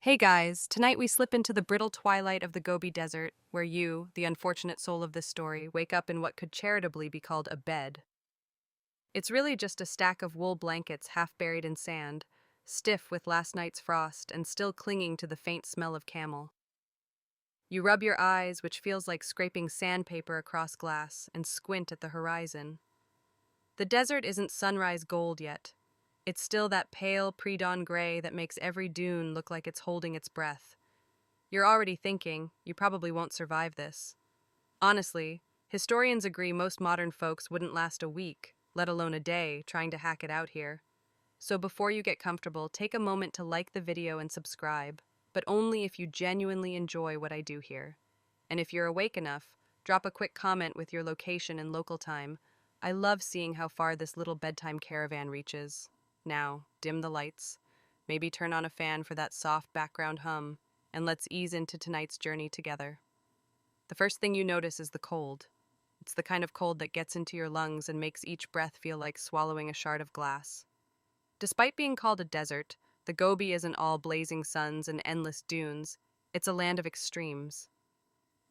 Hey guys, tonight we slip into the brittle twilight of the Gobi Desert, where you, the unfortunate soul of this story, wake up in what could charitably be called a bed. It's really just a stack of wool blankets half buried in sand, stiff with last night's frost and still clinging to the faint smell of camel. You rub your eyes, which feels like scraping sandpaper across glass, and squint at the horizon. The desert isn't sunrise gold yet. It's still that pale pre-dawn gray that makes every dune look like it's holding its breath. You're already thinking, you probably won't survive this. Honestly, historians agree most modern folks wouldn't last a week, let alone a day, trying to hack it out here. So before you get comfortable, take a moment to like the video and subscribe, but only if you genuinely enjoy what I do here. And if you're awake enough, drop a quick comment with your location and local time. I love seeing how far this little bedtime caravan reaches. Now, dim the lights. Maybe turn on a fan for that soft background hum, and let's ease into tonight's journey together. The first thing you notice is the cold. It's the kind of cold that gets into your lungs and makes each breath feel like swallowing a shard of glass. Despite being called a desert, the Gobi isn't all blazing suns and endless dunes. It's a land of extremes.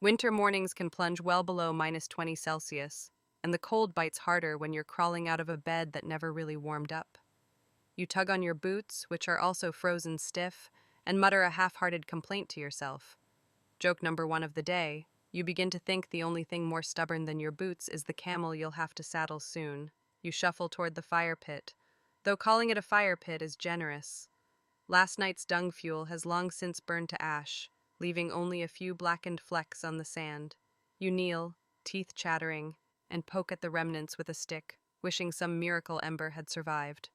Winter mornings can plunge well below -20 Celsius, and the cold bites harder when you're crawling out of a bed that never really warmed up. You tug on your boots, which are also frozen stiff, and mutter a half-hearted complaint to yourself. Joke number one of the day, you begin to think the only thing more stubborn than your boots is the camel you'll have to saddle soon. You shuffle toward the fire pit, though calling it a fire pit is generous. Last night's dung fuel has long since burned to ash, leaving only a few blackened flecks on the sand. You kneel, teeth chattering, and poke at the remnants with a stick, wishing some miracle ember had survived.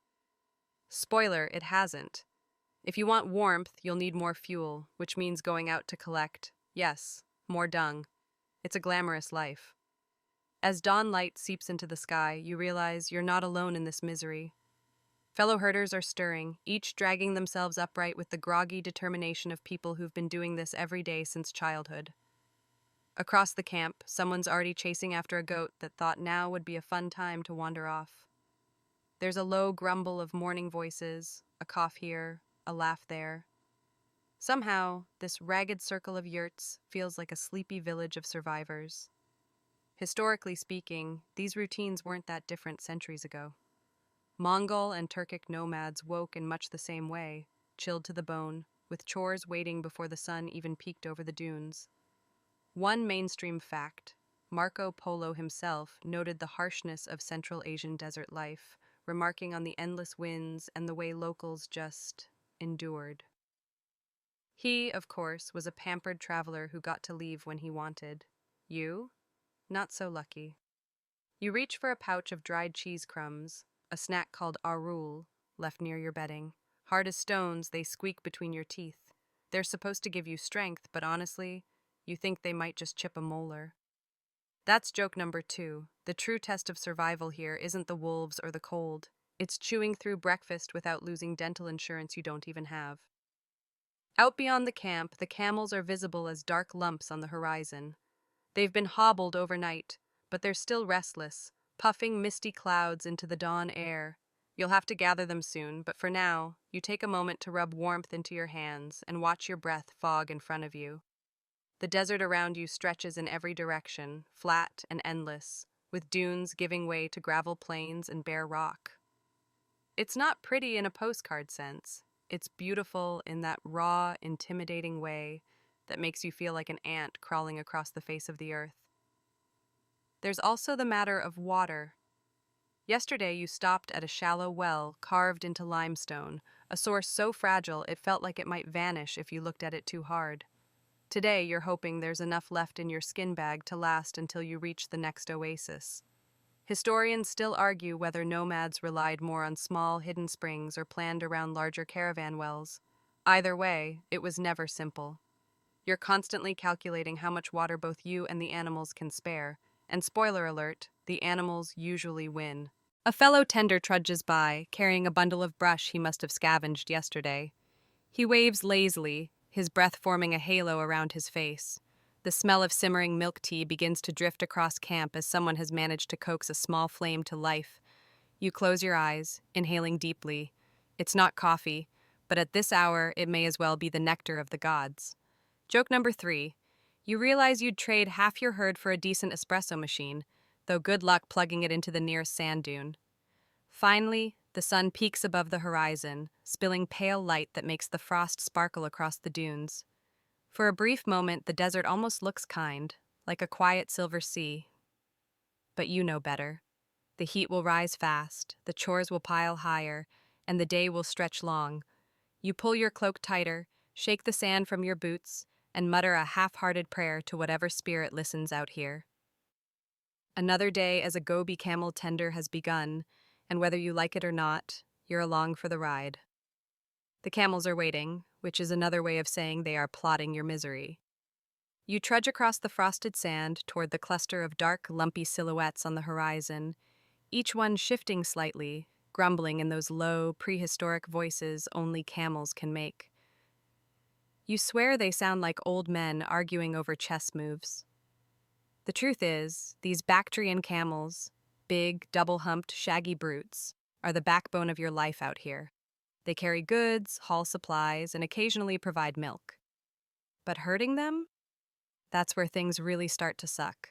Spoiler, it hasn't. If you want warmth, you'll need more fuel, which means going out to collect, yes, more dung. It's a glamorous life. As dawn light seeps into the sky, you realize you're not alone in this misery. Fellow herders are stirring, each dragging themselves upright with the groggy determination of people who've been doing this every day since childhood. Across the camp, someone's already chasing after a goat that thought now would be a fun time to wander off. There's a low grumble of morning voices, a cough here, a laugh there. Somehow, this ragged circle of yurts feels like a sleepy village of survivors. Historically speaking, these routines weren't that different centuries ago. Mongol and Turkic nomads woke in much the same way, chilled to the bone, with chores waiting before the sun even peeked over the dunes. One mainstream fact, Marco Polo himself noted the harshness of Central Asian desert life, remarking on the endless winds and the way locals just endured. He, of course, was a pampered traveler who got to leave when he wanted. You? Not so lucky. You reach for a pouch of dried cheese crumbs, a snack called arul, left near your bedding. Hard as stones, they squeak between your teeth. They're supposed to give you strength, but honestly, you think they might just chip a molar. That's joke number two. The true test of survival here isn't the wolves or the cold. It's chewing through breakfast without losing dental insurance you don't even have. Out beyond the camp, the camels are visible as dark lumps on the horizon. They've been hobbled overnight, but they're still restless, puffing misty clouds into the dawn air. You'll have to gather them soon, but for now, you take a moment to rub warmth into your hands and watch your breath fog in front of you. The desert around you stretches in every direction, flat and endless, with dunes giving way to gravel plains and bare rock. It's not pretty in a postcard sense. It's beautiful in that raw, intimidating way that makes you feel like an ant crawling across the face of the earth. There's also the matter of water. Yesterday you stopped at a shallow well carved into limestone, a source so fragile it felt like it might vanish if you looked at it too hard. Today you're hoping there's enough left in your skin bag to last until you reach the next oasis. Historians still argue whether nomads relied more on small, hidden springs or planned around larger caravan wells. Either way, it was never simple. You're constantly calculating how much water both you and the animals can spare, and spoiler alert, the animals usually win. A fellow tender trudges by, carrying a bundle of brush he must have scavenged yesterday. He waves lazily, his breath forming a halo around his face. The smell of simmering milk tea begins to drift across camp as someone has managed to coax a small flame to life. You close your eyes, inhaling deeply. It's not coffee, but at this hour, it may as well be the nectar of the gods. Joke number 3. You realize you'd trade half your herd for a decent espresso machine, though good luck plugging it into the nearest sand dune. Finally, the sun peaks above the horizon, spilling pale light that makes the frost sparkle across the dunes. For a brief moment, the desert almost looks kind, like a quiet silver sea. But you know better. The heat will rise fast, the chores will pile higher, and the day will stretch long. You pull your cloak tighter, shake the sand from your boots, and mutter a half-hearted prayer to whatever spirit listens out here. Another day as a Gobi camel tender has begun, and whether you like it or not, you're along for the ride. The camels are waiting, which is another way of saying they are plotting your misery. You trudge across the frosted sand toward the cluster of dark, lumpy silhouettes on the horizon, each one shifting slightly, grumbling in those low, prehistoric voices only camels can make. You swear they sound like old men arguing over chess moves. The truth is, these Bactrian camels, big, double-humped, shaggy brutes, are the backbone of your life out here. They carry goods, haul supplies, and occasionally provide milk. But herding them? That's where things really start to suck.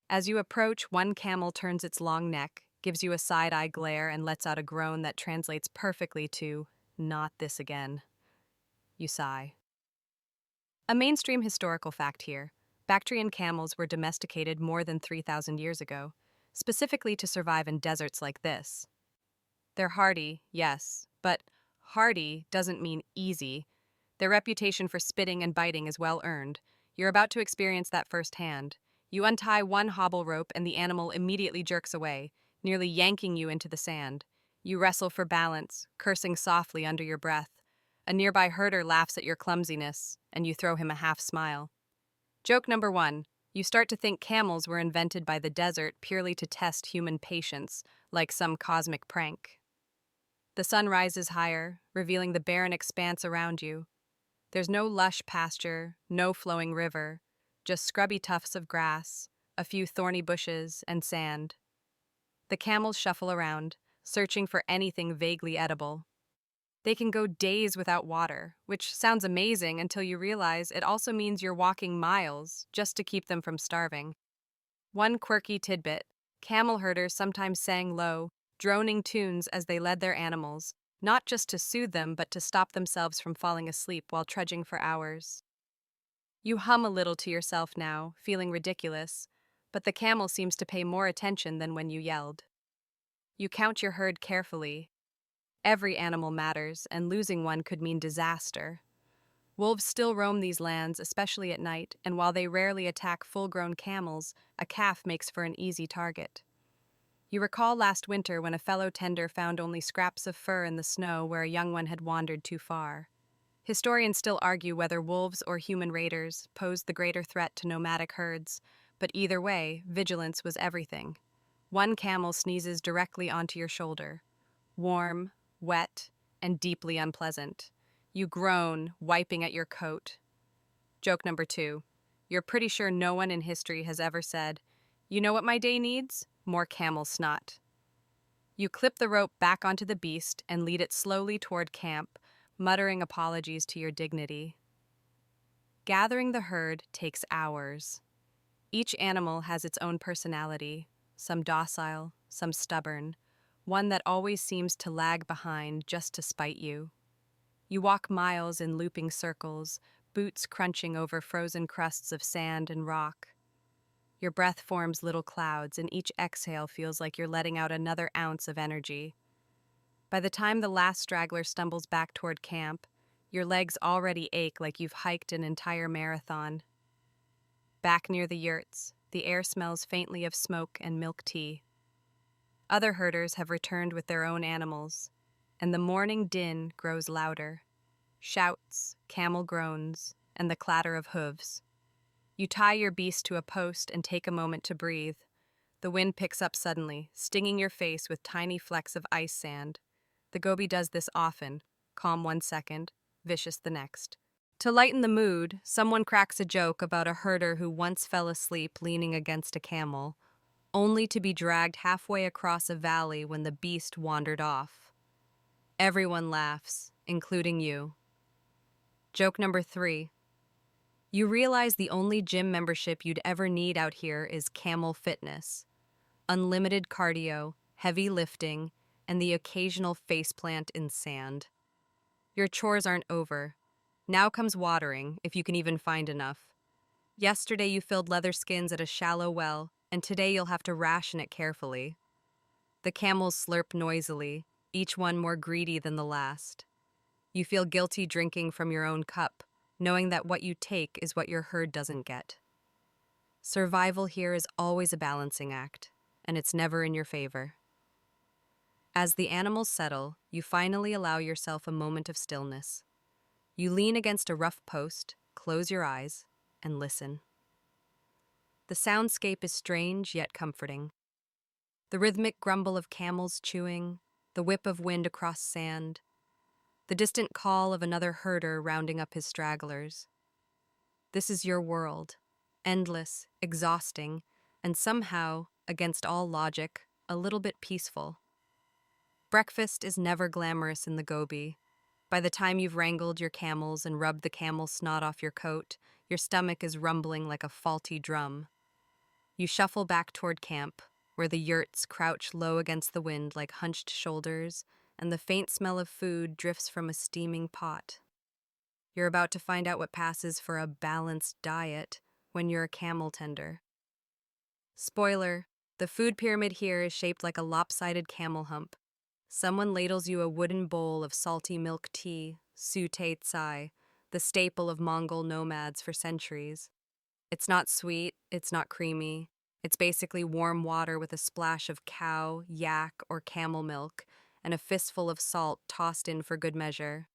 As you approach, one camel turns its long neck, gives you a side-eye glare, and lets out a groan that translates perfectly to, "Not this again." You sigh. A mainstream historical fact here. Bactrian camels were domesticated more than 3,000 years ago, specifically to survive in deserts like this. They're hardy, yes, but hardy doesn't mean easy. Their reputation for spitting and biting is well earned. You're about to experience that firsthand. You untie one hobble rope and the animal immediately jerks away, nearly yanking you into the sand. You wrestle for balance, cursing softly under your breath. A nearby herder laughs at your clumsiness, and you throw him a half smile. Joke number 1. You start to think camels were invented by the desert purely to test human patience, like some cosmic prank. The sun rises higher, revealing the barren expanse around you. There's no lush pasture, no flowing river, just scrubby tufts of grass, a few thorny bushes, and sand. The camels shuffle around, searching for anything vaguely edible. They can go days without water, which sounds amazing until you realize it also means you're walking miles just to keep them from starving. One quirky tidbit: camel herders sometimes sang low, droning tunes as they led their animals, not just to soothe them but to stop themselves from falling asleep while trudging for hours. You hum a little to yourself now, feeling ridiculous, but the camel seems to pay more attention than when you yelled. You count your herd carefully. Every animal matters, and losing one could mean disaster. Wolves still roam these lands, especially at night, and while they rarely attack full-grown camels, a calf makes for an easy target. You recall last winter when a fellow tender found only scraps of fur in the snow where a young one had wandered too far. Historians still argue whether wolves or human raiders posed the greater threat to nomadic herds, but either way, vigilance was everything. One camel sneezes directly onto your shoulder. Warm, wet, and deeply unpleasant. You groan, wiping at your coat. Joke number 2. You're pretty sure no one in history has ever said, "You know what my day needs? More camel snot." You clip the rope back onto the beast and lead it slowly toward camp, muttering apologies to your dignity. Gathering the herd takes hours. Each animal has its own personality, some docile, some stubborn, one that always seems to lag behind just to spite you. You walk miles in looping circles, boots crunching over frozen crusts of sand and rock. Your breath forms little clouds, and each exhale feels like you're letting out another ounce of energy. By the time the last straggler stumbles back toward camp, your legs already ache like you've hiked an entire marathon. Back near the yurts, the air smells faintly of smoke and milk tea. Other herders have returned with their own animals, and the morning din grows louder. Shouts, camel groans, and the clatter of hooves. You tie your beast to a post and take a moment to breathe. The wind picks up suddenly, stinging your face with tiny flecks of ice sand. The Gobi does this often, calm one second, vicious the next. To lighten the mood, someone cracks a joke about a herder who once fell asleep leaning against a camel, only to be dragged halfway across a valley when the beast wandered off. Everyone laughs, including you. Joke number 3. You realize the only gym membership you'd ever need out here is Camel Fitness. Unlimited cardio, heavy lifting, and the occasional faceplant in sand. Your chores aren't over. Now comes watering, if you can even find enough. Yesterday you filled leather skins at a shallow well, and today you'll have to ration it carefully. The camels slurp noisily, each one more greedy than the last. You feel guilty drinking from your own cup, knowing that what you take is what your herd doesn't get. Survival here is always a balancing act, and it's never in your favor. As the animals settle, you finally allow yourself a moment of stillness. You lean against a rough post, close your eyes, and listen. The soundscape is strange yet comforting. The rhythmic grumble of camels chewing, the whip of wind across sand, the distant call of another herder rounding up his stragglers. This is your world, endless, exhausting, and somehow, against all logic, a little bit peaceful. Breakfast is never glamorous in the Gobi. By the time you've wrangled your camels and rubbed the camel snot off your coat, your stomach is rumbling like a faulty drum. You shuffle back toward camp, where the yurts crouch low against the wind like hunched shoulders, and the faint smell of food drifts from a steaming pot. You're about to find out what passes for a balanced diet when you're a camel tender. Spoiler, the food pyramid here is shaped like a lopsided camel hump. Someone ladles you a wooden bowl of salty milk tea, sute tsai, the staple of Mongol nomads for centuries. It's not sweet, it's not creamy. It's basically warm water with a splash of cow, yak, or camel milk, and a fistful of salt tossed in for good measure.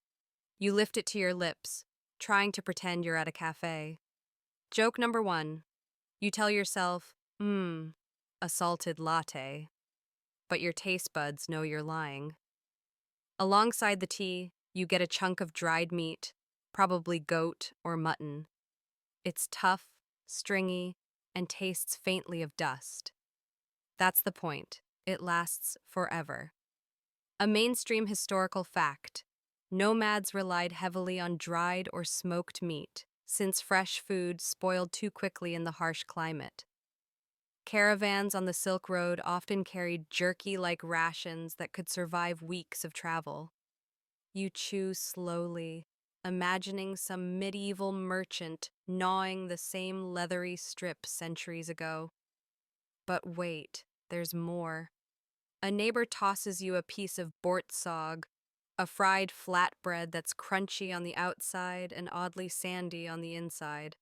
You lift it to your lips, trying to pretend you're at a cafe. Joke number 1. You tell yourself, a salted latte. But your taste buds know you're lying. Alongside the tea, you get a chunk of dried meat, probably goat or mutton. It's tough, stringy, and tastes faintly of dust. That's the point. It lasts forever. A mainstream historical fact: nomads relied heavily on dried or smoked meat, since fresh food spoiled too quickly in the harsh climate. Caravans on the Silk Road often carried jerky-like rations that could survive weeks of travel. You chew slowly, imagining some medieval merchant gnawing the same leathery strip centuries ago. But wait, there's more. A neighbor tosses you a piece of bortsog, a fried flatbread that's crunchy on the outside and oddly sandy on the inside.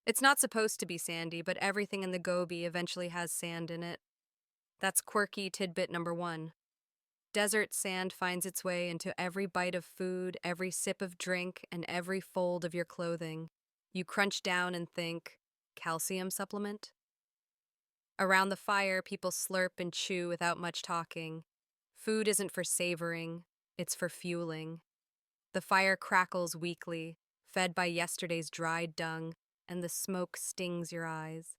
It's not supposed to be sandy, but everything in the Gobi eventually has sand in it. That's quirky tidbit number 1. Desert sand finds its way into every bite of food, every sip of drink, and every fold of your clothing. You crunch down and think, calcium supplement? Around the fire, people slurp and chew without much talking. Food isn't for savoring, it's for fueling. The fire crackles weakly, fed by yesterday's dried dung, and the smoke stings your eyes.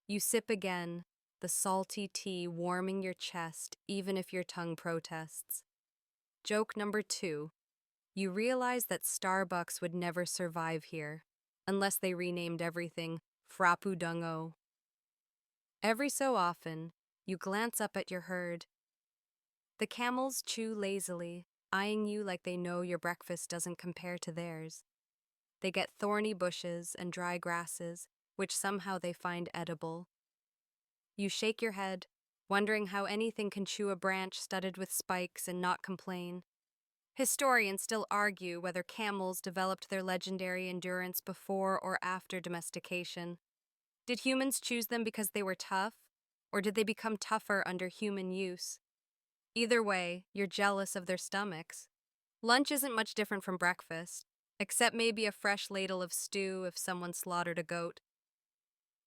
You sip again, the salty tea warming your chest even if your tongue protests. Joke number 2. You realize that Starbucks would never survive here, unless they renamed everything Frappu Dungo. Every so often, you glance up at your herd. The camels chew lazily, eyeing you like they know your breakfast doesn't compare to theirs. They get thorny bushes and dry grasses, which somehow they find edible. You shake your head, wondering how anything can chew a branch studded with spikes and not complain. Historians still argue whether camels developed their legendary endurance before or after domestication. Did humans choose them because they were tough, or did they become tougher under human use? Either way, you're jealous of their stomachs. Lunch isn't much different from breakfast, except maybe a fresh ladle of stew if someone slaughtered a goat.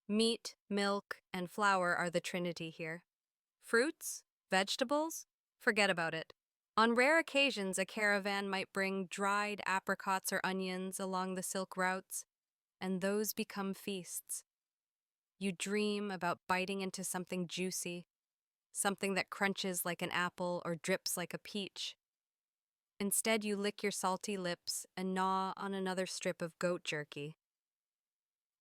Meat, milk, and flour are the trinity here. Fruits? Vegetables? Forget about it. On rare occasions, a caravan might bring dried apricots or onions along the silk routes, and those become feasts. You dream about biting into something juicy, something that crunches like an apple or drips like a peach. Instead, you lick your salty lips and gnaw on another strip of goat jerky.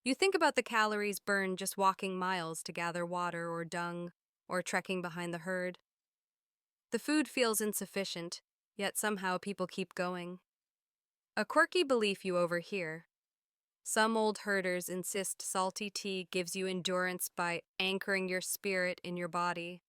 You think about the calories burned just walking miles to gather water or dung, or trekking behind the herd. The food feels insufficient, yet somehow people keep going. A quirky belief you overhear. Some old herders insist salty tea gives you endurance by anchoring your spirit in your body.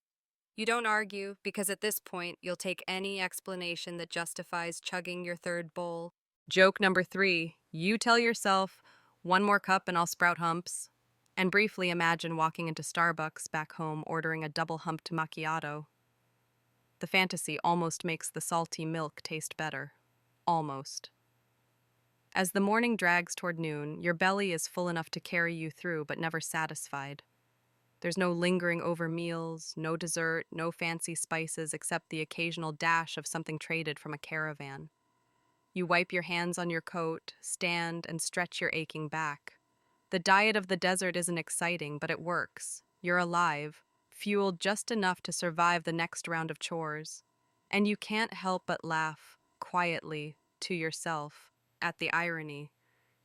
You don't argue, because at this point, you'll take any explanation that justifies chugging your third bowl. Joke number 3. You tell yourself, one more cup and I'll sprout humps. And briefly imagine walking into Starbucks back home ordering a double humped macchiato. The fantasy almost makes the salty milk taste better. Almost. As the morning drags toward noon, your belly is full enough to carry you through, but never satisfied. There's no lingering over meals, no dessert, no fancy spices except the occasional dash of something traded from a caravan. You wipe your hands on your coat, stand, and stretch your aching back. The diet of the desert isn't exciting, but it works. You're alive, fueled just enough to survive the next round of chores. And you can't help but laugh, quietly, to yourself, at the irony.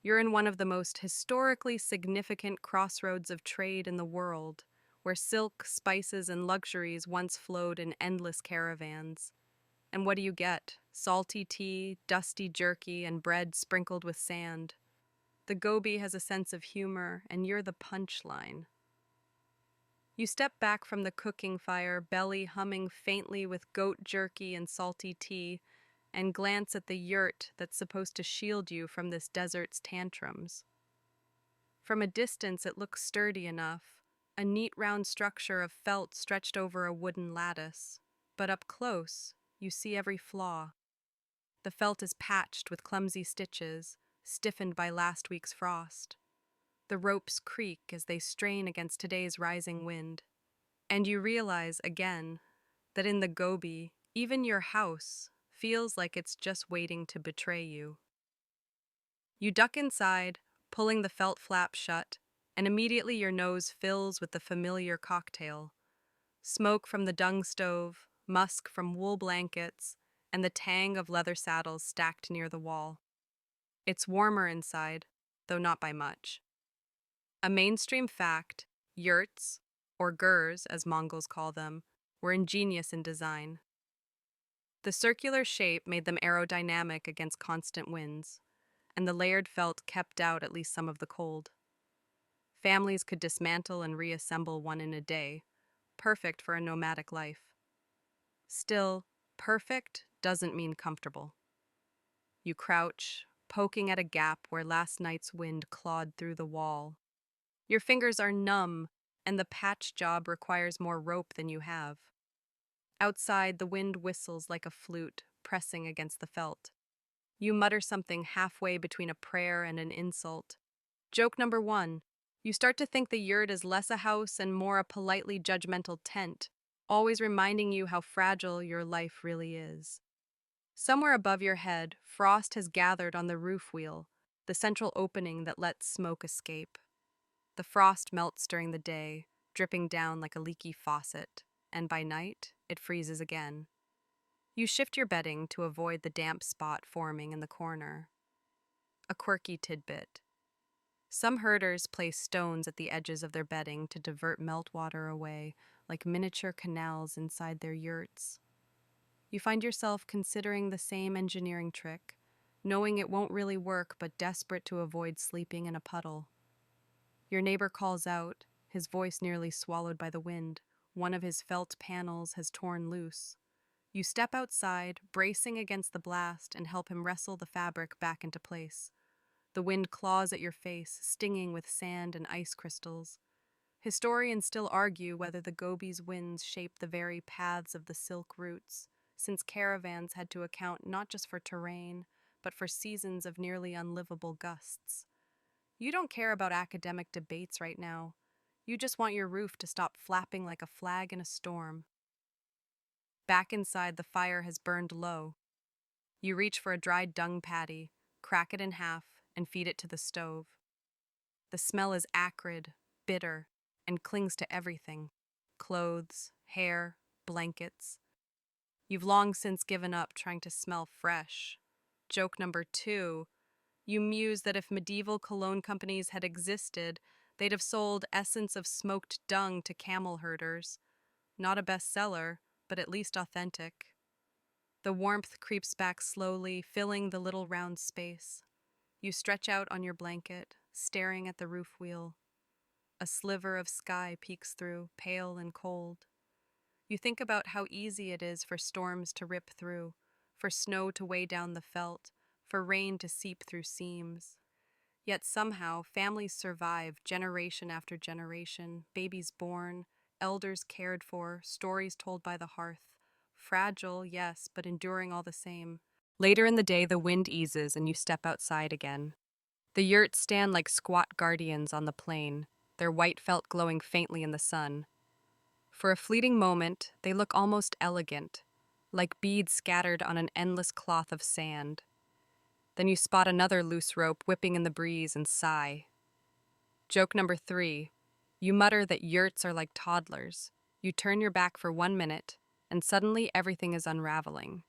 You're in one of the most historically significant crossroads of trade in the world, where silk, spices, and luxuries once flowed in endless caravans. And what do you get? Salty tea, dusty jerky, and bread sprinkled with sand. The Gobi has a sense of humor, and you're the punchline. You step back from the cooking fire, belly humming faintly with goat jerky and salty tea, and glance at the yurt that's supposed to shield you from this desert's tantrums. From a distance, it looks sturdy enough, a neat round structure of felt stretched over a wooden lattice. But up close, you see every flaw. The felt is patched with clumsy stitches, stiffened by last week's frost. The ropes creak as they strain against today's rising wind. And you realize, again, that in the Gobi, even your house feels like it's just waiting to betray you. You duck inside, pulling the felt flap shut, and immediately your nose fills with the familiar cocktail. Smoke from the dung stove, musk from wool blankets, and the tang of leather saddles stacked near the wall. It's warmer inside, though not by much. A mainstream fact, yurts, or gurs as Mongols call them, were ingenious in design. The circular shape made them aerodynamic against constant winds, and the layered felt kept out at least some of the cold. Families could dismantle and reassemble one in a day, perfect for a nomadic life. Still, perfect doesn't mean comfortable. You crouch, poking at a gap where last night's wind clawed through the wall. Your fingers are numb, and the patch job requires more rope than you have. Outside, the wind whistles like a flute, pressing against the felt. You mutter something halfway between a prayer and an insult. Joke number 1. You start to think the yurt is less a house and more a politely judgmental tent, always reminding you how fragile your life really is. Somewhere above your head, frost has gathered on the roof wheel, the central opening that lets smoke escape. The frost melts during the day, dripping down like a leaky faucet, and by night, it freezes again. You shift your bedding to avoid the damp spot forming in the corner. A quirky tidbit. Some herders place stones at the edges of their bedding to divert meltwater away, like miniature canals inside their yurts. You find yourself considering the same engineering trick, knowing it won't really work but desperate to avoid sleeping in a puddle. Your neighbor calls out, his voice nearly swallowed by the wind. One of his felt panels has torn loose. You step outside, bracing against the blast, and help him wrestle the fabric back into place. The wind claws at your face, stinging with sand and ice crystals. Historians still argue whether the Gobi's winds shape the very paths of the silk routes, since caravans had to account not just for terrain, but for seasons of nearly unlivable gusts. You don't care about academic debates right now. You just want your roof to stop flapping like a flag in a storm. Back inside, the fire has burned low. You reach for a dried dung patty, crack it in half, and feed it to the stove. The smell is acrid, bitter, and clings to everything: clothes, hair, blankets. You've long since given up trying to smell fresh. Joke number 2, you muse that if medieval cologne companies had existed, they'd have sold essence of smoked dung to camel herders. Not a bestseller, but at least authentic. The warmth creeps back slowly, filling the little round space. You stretch out on your blanket, staring at the roof wheel. A sliver of sky peeks through, pale and cold. You think about how easy it is for storms to rip through, for snow to weigh down the felt, for rain to seep through seams. Yet somehow, families survive generation after generation, babies born, elders cared for, stories told by the hearth. Fragile, yes, but enduring all the same. Later in the day, the wind eases and you step outside again. The yurts stand like squat guardians on the plain, their white felt glowing faintly in the sun. For a fleeting moment, they look almost elegant, like beads scattered on an endless cloth of sand. Then you spot another loose rope whipping in the breeze and sigh. Joke number 3. You mutter that yurts are like toddlers. You turn your back for 1 minute, and suddenly everything is unraveling.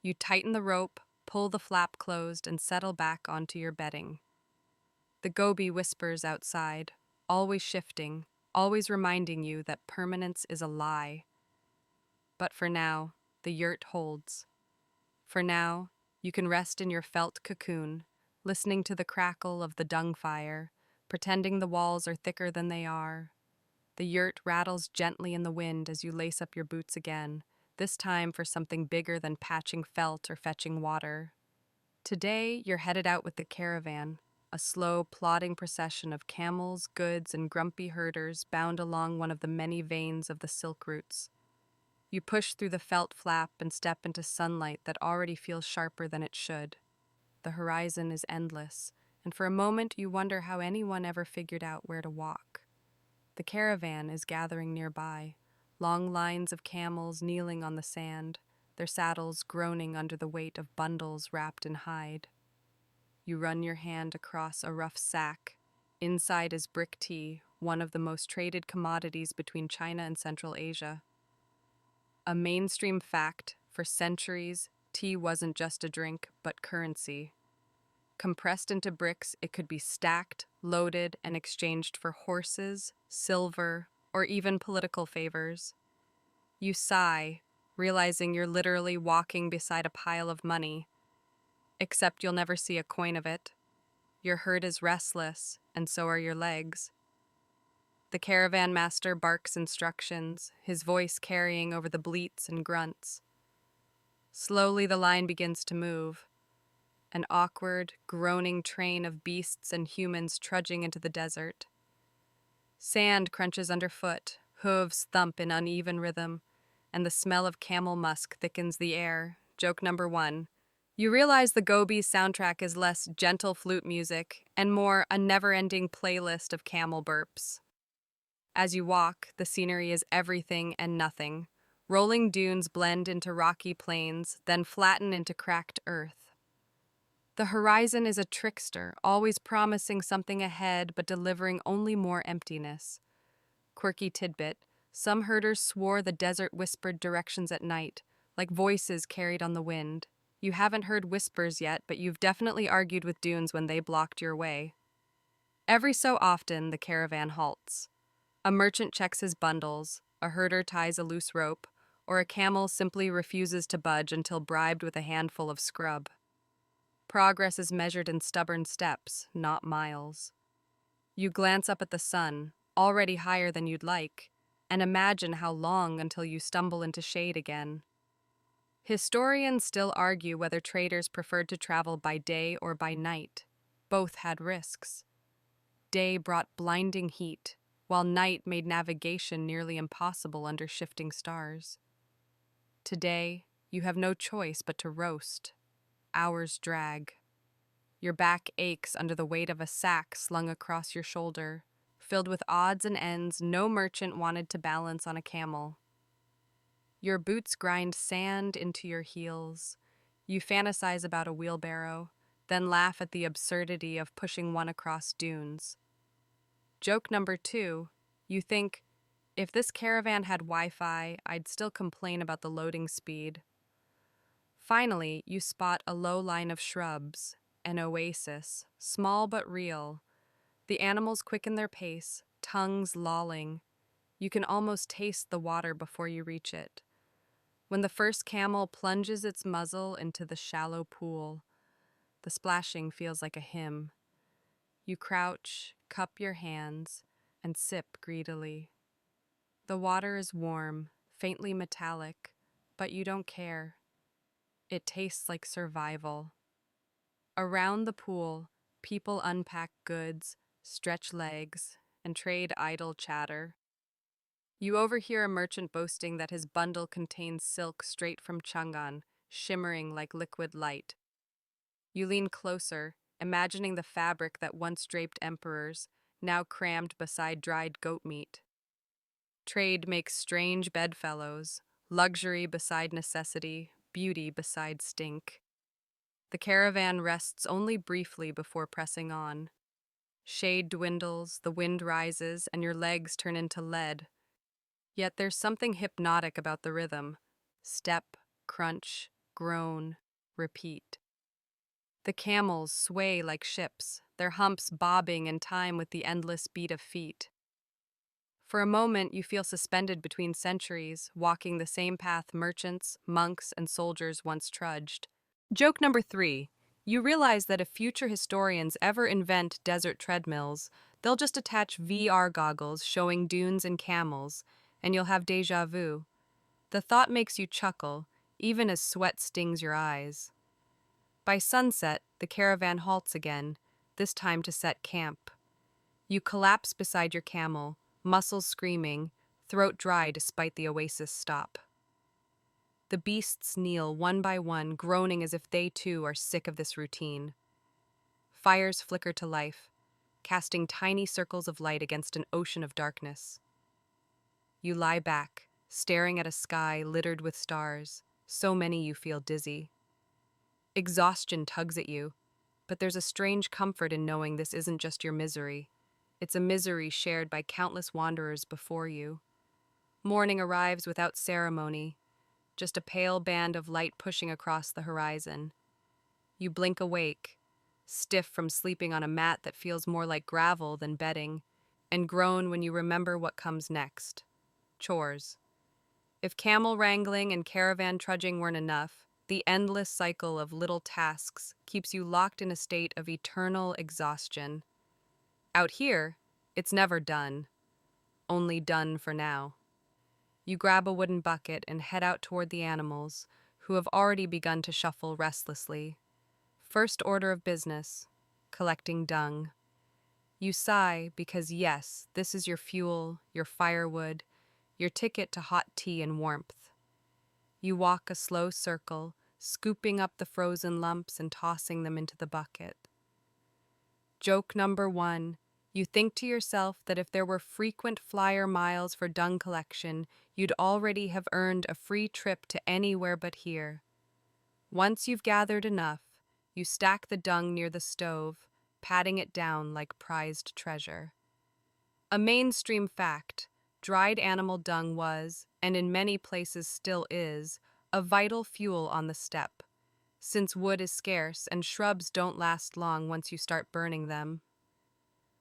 You tighten the rope, pull the flap closed, and settle back onto your bedding. The Gobi whispers outside, always shifting, always reminding you that permanence is a lie. But for now, the yurt holds. For now, you can rest in your felt cocoon, listening to the crackle of the dung fire, pretending the walls are thicker than they are. The yurt rattles gently in the wind as you lace up your boots again, this time for something bigger than patching felt or fetching water. Today, you're headed out with the caravan, a slow, plodding procession of camels, goods, and grumpy herders bound along one of the many veins of the silk routes. You push through the felt flap and step into sunlight that already feels sharper than it should. The horizon is endless, and for a moment you wonder how anyone ever figured out where to walk. The caravan is gathering nearby, long lines of camels kneeling on the sand, their saddles groaning under the weight of bundles wrapped in hide. You run your hand across a rough sack. Inside is brick tea, one of the most traded commodities between China and Central Asia. A mainstream fact, for centuries, tea wasn't just a drink, but currency. Compressed into bricks, it could be stacked, loaded, and exchanged for horses, silver, or even political favors. You sigh, realizing you're literally walking beside a pile of money. Except you'll never see a coin of it. Your herd is restless, and so are your legs. The caravan master barks instructions, his voice carrying over the bleats and grunts. Slowly the line begins to move, an awkward, groaning train of beasts and humans trudging into the desert. Sand crunches underfoot, hooves thump in uneven rhythm, and the smell of camel musk thickens the air. Joke number 1. You realize the Gobi soundtrack is less gentle flute music and more a never-ending playlist of camel burps. As you walk, the scenery is everything and nothing. Rolling dunes blend into rocky plains, then flatten into cracked earth. The horizon is a trickster, always promising something ahead but delivering only more emptiness. Quirky tidbit: some herders swore the desert whispered directions at night, like voices carried on the wind. You haven't heard whispers yet, but you've definitely argued with dunes when they blocked your way. Every so often, the caravan halts. A merchant checks his bundles, a herder ties a loose rope, or a camel simply refuses to budge until bribed with a handful of scrub. Progress is measured in stubborn steps, not miles. You glance up at the sun, already higher than you'd like, and imagine how long until you stumble into shade again. Historians still argue whether traders preferred to travel by day or by night. Both had risks. Day brought blinding heat, while night made navigation nearly impossible under shifting stars. Today, you have no choice but to roast. Hours drag. Your back aches under the weight of a sack slung across your shoulder, filled with odds and ends no merchant wanted to balance on a camel. Your boots grind sand into your heels. You fantasize about a wheelbarrow, then laugh at the absurdity of pushing one across dunes. Joke number 2, you think, If this caravan had Wi-Fi, I'd still complain about the loading speed. Finally, you spot a low line of shrubs, an oasis, small but real. The animals quicken their pace, tongues lolling. You can almost taste the water before you reach it. When the first camel plunges its muzzle into the shallow pool, the splashing feels like a hymn. You crouch, cup your hands, and sip greedily. The water is warm, faintly metallic, but you don't care. It tastes like survival. Around the pool, people unpack goods, stretch legs, and trade idle chatter. You overhear a merchant boasting that his bundle contains silk straight from Chang'an, shimmering like liquid light. You lean closer, imagining the fabric that once draped emperors, now crammed beside dried goat meat. Trade makes strange bedfellows, luxury beside necessity, beauty beside stink. The caravan rests only briefly before pressing on. Shade dwindles, the wind rises, and your legs turn into lead. Yet there's something hypnotic about the rhythm. Step, crunch, groan, repeat. The camels sway like ships, their humps bobbing in time with the endless beat of feet. For a moment, you feel suspended between centuries, walking the same path merchants, monks, and soldiers once trudged. Joke number 3. You realize that if future historians ever invent desert treadmills, they'll just attach VR goggles showing dunes and camels, and you'll have déjà vu. The thought makes you chuckle, even as sweat stings your eyes. By sunset, the caravan halts again, this time to set camp. You collapse beside your camel, muscles screaming, throat dry despite the oasis stop. The beasts kneel one by one, groaning as if they too are sick of this routine. Fires flicker to life, casting tiny circles of light against an ocean of darkness. You lie back, staring at a sky littered with stars, so many you feel dizzy. Exhaustion tugs at you, but there's a strange comfort in knowing this isn't just your misery. It's a misery shared by countless wanderers before you. Morning arrives without ceremony, just a pale band of light pushing across the horizon. You blink awake, stiff from sleeping on a mat that feels more like gravel than bedding, and groan when you remember what comes next. Chores. If camel wrangling and caravan trudging weren't enough, the endless cycle of little tasks keeps you locked in a state of eternal exhaustion. Out here, it's never done, only done for now. You grab a wooden bucket and head out toward the animals, who have already begun to shuffle restlessly. First order of business, collecting dung. You sigh because yes, this is your fuel, your firewood, your ticket to hot tea and warmth. You walk a slow circle, scooping up the frozen lumps and tossing them into the bucket. Joke number 1. You think to yourself that if there were frequent flyer miles for dung collection, you'd already have earned a free trip to anywhere but here. Once you've gathered enough, you stack the dung near the stove, patting it down like prized treasure. A mainstream fact, dried animal dung was, and in many places still is, a vital fuel on the steppe, since wood is scarce and shrubs don't last long once you start burning them.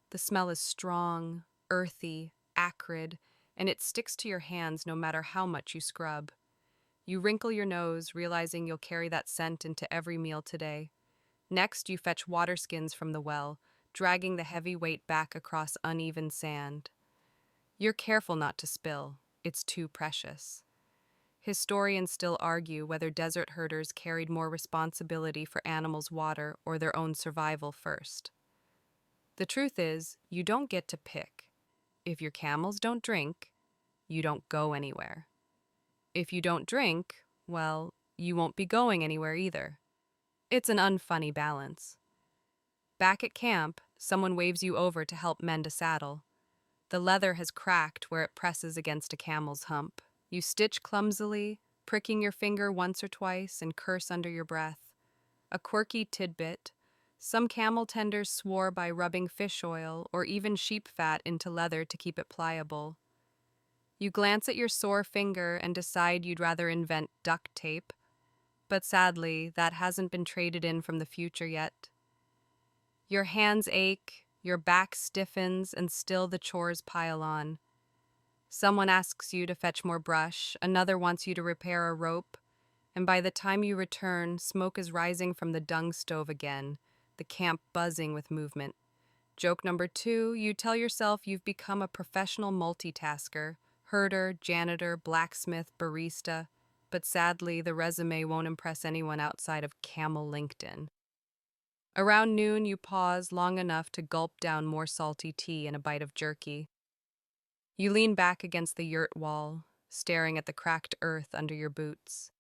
The smell is strong, earthy, acrid, and it sticks to your hands no matter how much you scrub. You wrinkle your nose, realizing you'll carry that scent into every meal today. Next, you fetch water skins from the well, dragging the heavy weight back across uneven sand. You're careful not to spill. It's too precious. Historians still argue whether desert herders carried more responsibility for animals' water or their own survival first. The truth is, you don't get to pick. If your camels don't drink, you don't go anywhere. If you don't drink, well, you won't be going anywhere either. It's an unfunny balance. Back at camp, someone waves you over to help mend a saddle. The leather has cracked where it presses against a camel's hump. You stitch clumsily, pricking your finger once or twice, and curse under your breath. A quirky tidbit: some camel tenders swore by rubbing fish oil or even sheep fat into leather to keep it pliable. You glance at your sore finger and decide you'd rather invent duct tape, but sadly, that hasn't been traded in from the future yet. Your hands ache, your back stiffens, and still the chores pile on. Someone asks you to fetch more brush, another wants you to repair a rope, and by the time you return, smoke is rising from the dung stove again, the camp buzzing with movement. Joke number 2, you tell yourself you've become a professional multitasker, herder, janitor, blacksmith, barista, but sadly, the resume won't impress anyone outside of Camel LinkedIn. Around noon, you pause long enough to gulp down more salty tea and a bite of jerky. You lean back against the yurt wall, staring at the cracked earth under your boots.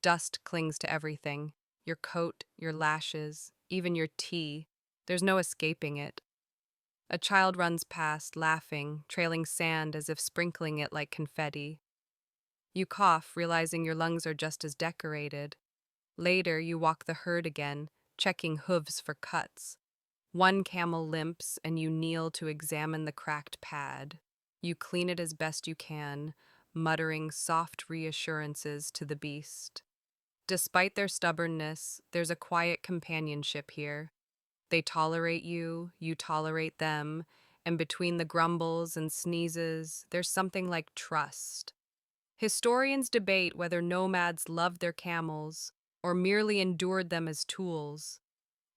Dust clings to everything, your coat, your lashes, even your tea. There's no escaping it. A child runs past, laughing, trailing sand as if sprinkling it like confetti. You cough, realizing your lungs are just as decorated. Later, you walk the herd again, checking hooves for cuts. One camel limps, and you kneel to examine the cracked pad. You clean it as best you can, muttering soft reassurances to the beast. Despite their stubbornness, there's a quiet companionship here. They tolerate you, you tolerate them, and between the grumbles and sneezes, there's something like trust. Historians debate whether nomads loved their camels or merely endured them as tools.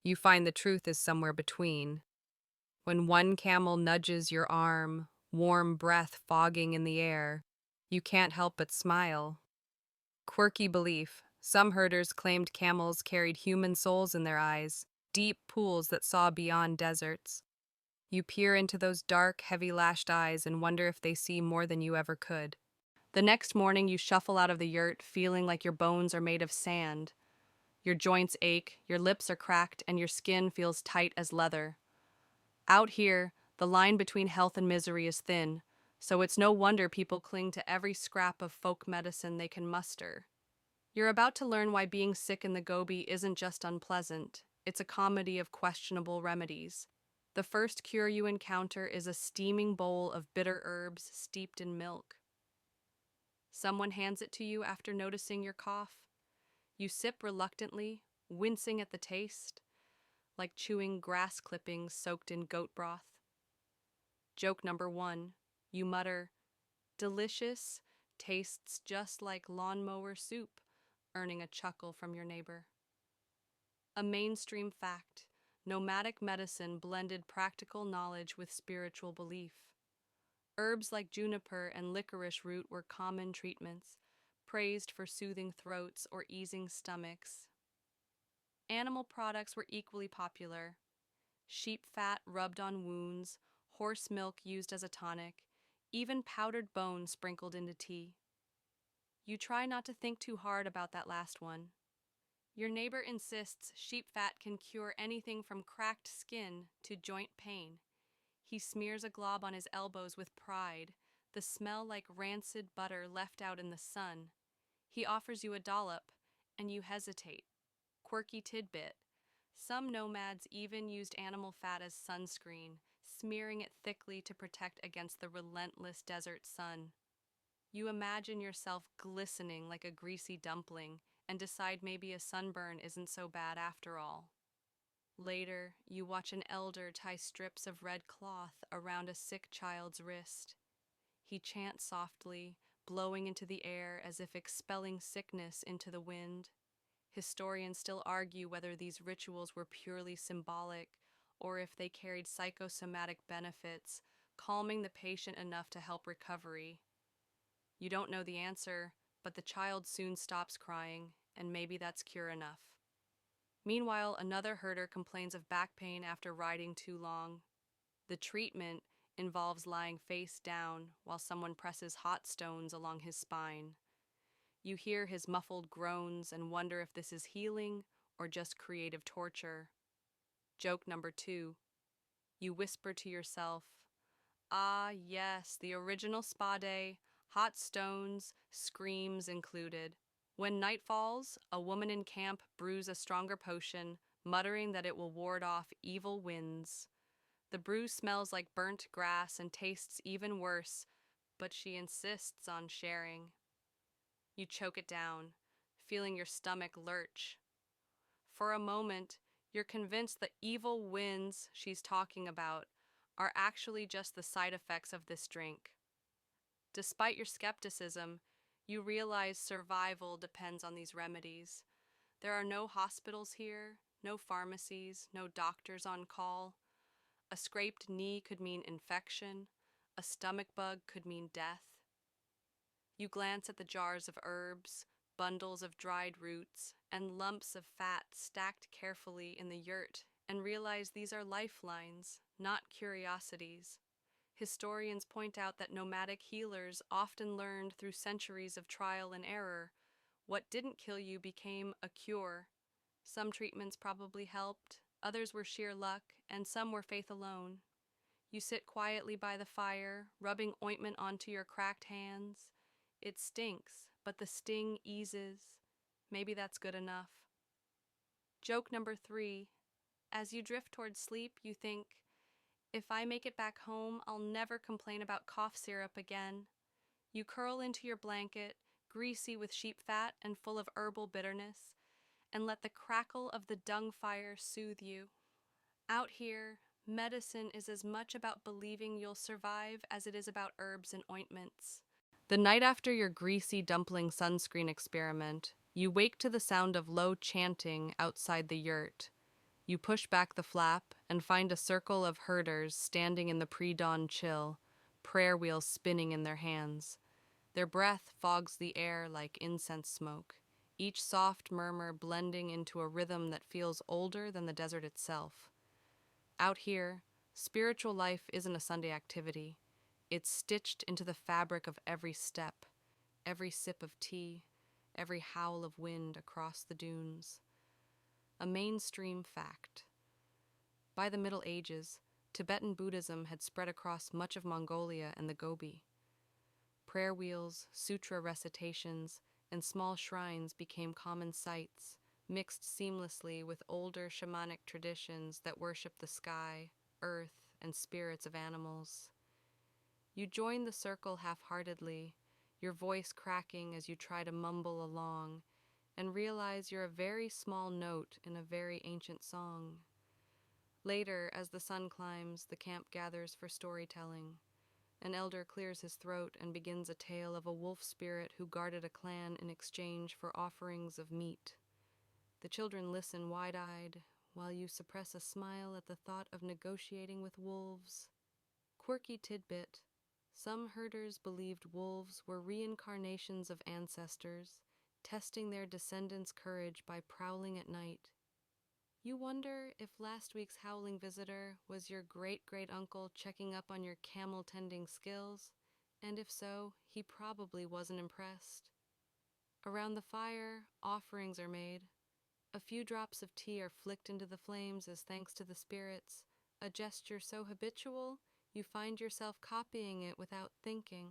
You find the truth is somewhere between. When one camel nudges your arm, warm breath fogging in the air, you can't help but smile. Quirky belief. Some herders claimed camels carried human souls in their eyes, deep pools that saw beyond deserts. You peer into those dark, heavy-lashed eyes and wonder if they see more than you ever could. The next morning, you shuffle out of the yurt, feeling like your bones are made of sand. Your joints ache, your lips are cracked, and your skin feels tight as leather. Out here, the line between health and misery is thin, so it's no wonder people cling to every scrap of folk medicine they can muster. You're about to learn why being sick in the Gobi isn't just unpleasant, it's a comedy of questionable remedies. The first cure you encounter is a steaming bowl of bitter herbs steeped in milk. Someone hands it to you after noticing your cough. You sip reluctantly, wincing at the taste, like chewing grass clippings soaked in goat broth. Joke number 1, you mutter, "Delicious, tastes just like lawnmower soup," earning a chuckle from your neighbor. A mainstream fact, nomadic medicine blended practical knowledge with spiritual belief. Herbs like juniper and licorice root were common treatments, praised for soothing throats or easing stomachs. Animal products were equally popular. Sheep fat rubbed on wounds, horse milk used as a tonic, even powdered bone sprinkled into tea. You try not to think too hard about that last one. Your neighbor insists sheep fat can cure anything from cracked skin to joint pain. He smears a glob on his elbows with pride, the smell like rancid butter left out in the sun. He offers you a dollop, and you hesitate. Quirky tidbit. Some nomads even used animal fat as sunscreen, smearing it thickly to protect against the relentless desert sun. You imagine yourself glistening like a greasy dumpling and decide maybe a sunburn isn't so bad after all. Later, you watch an elder tie strips of red cloth around a sick child's wrist. He chants softly, blowing into the air as if expelling sickness into the wind. Historians still argue whether these rituals were purely symbolic or if they carried psychosomatic benefits, calming the patient enough to help recovery. You don't know the answer, but the child soon stops crying, and maybe that's cure enough. Meanwhile, another herder complains of back pain after riding too long. The treatment involves lying face down while someone presses hot stones along his spine. You hear his muffled groans and wonder if this is healing or just creative torture. Joke number 2. You whisper to yourself, "Ah, yes, the original spa day, hot stones, screams included." When night falls, a woman in camp brews a stronger potion, muttering that it will ward off evil winds. The brew smells like burnt grass and tastes even worse, but she insists on sharing. You choke it down, feeling your stomach lurch. For a moment, you're convinced the evil winds she's talking about are actually just the side effects of this drink. Despite your skepticism, you realize survival depends on these remedies. There are no hospitals here, no pharmacies, no doctors on call. A scraped knee could mean infection, a stomach bug could mean death. You glance at the jars of herbs, bundles of dried roots, and lumps of fat stacked carefully in the yurt and realize these are lifelines, not curiosities. Historians point out that nomadic healers often learned through centuries of trial and error. What didn't kill you became a cure. Some treatments probably helped, others were sheer luck, and some were faith alone. You sit quietly by the fire, rubbing ointment onto your cracked hands. It stinks, but the sting eases. Maybe that's good enough. Joke number 3. As you drift towards sleep, you think, if I make it back home, I'll never complain about cough syrup again. You curl into your blanket, greasy with sheep fat and full of herbal bitterness, and let the crackle of the dung fire soothe you. Out here, medicine is as much about believing you'll survive as it is about herbs and ointments. The night after your greasy dumpling sunscreen experiment, you wake to the sound of low chanting outside the yurt. You push back the flap and find a circle of herders standing in the pre-dawn chill, prayer wheels spinning in their hands. Their breath fogs the air like incense smoke, each soft murmur blending into a rhythm that feels older than the desert itself. Out here, spiritual life isn't a Sunday activity. It's stitched into the fabric of every step, every sip of tea, every howl of wind across the dunes. A mainstream fact. By the Middle Ages, Tibetan Buddhism had spread across much of Mongolia and the Gobi. Prayer wheels, sutra recitations, and small shrines became common sights, mixed seamlessly with older shamanic traditions that worship the sky, earth, and spirits of animals. You join the circle half-heartedly, your voice cracking as you try to mumble along, and realize you're a very small note in a very ancient song. Later, as the sun climbs, the camp gathers for storytelling. An elder clears his throat and begins a tale of a wolf spirit who guarded a clan in exchange for offerings of meat. The children listen wide-eyed, while you suppress a smile at the thought of negotiating with wolves. Quirky tidbit. Some herders believed wolves were reincarnations of ancestors, testing their descendants' courage by prowling at night. You wonder if last week's howling visitor was your great-great-uncle checking up on your camel-tending skills, and if so, he probably wasn't impressed. Around the fire, offerings are made. A few drops of tea are flicked into the flames as thanks to the spirits, a gesture so habitual you find yourself copying it without thinking.